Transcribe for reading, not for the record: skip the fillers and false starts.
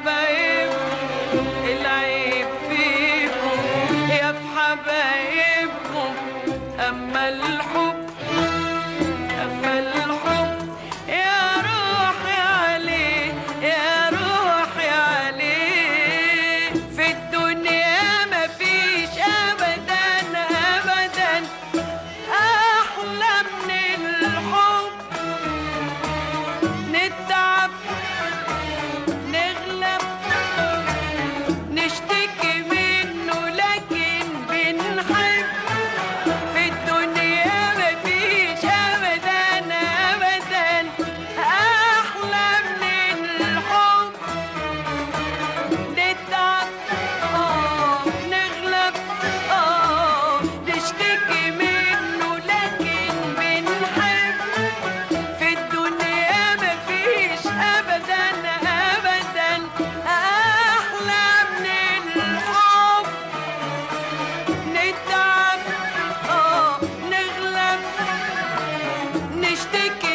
حبايبكم العيب فيكم يا في حبايبكم. أما الحب يا روحي عليه يا روحي عليه. في الدنيا مفيش أبدا أبدا أحلى من الحب. نتعب نغلب نشتكي منه لكن بنحب. في الدنيا مفيش أبدا أبدا أحلى من الحب. نتعب نغلب نشتكي منه لكن بنحب. في الدنيا مفيش أبدا أبدا أحلى من الحب. نتعب نغلب نشتكي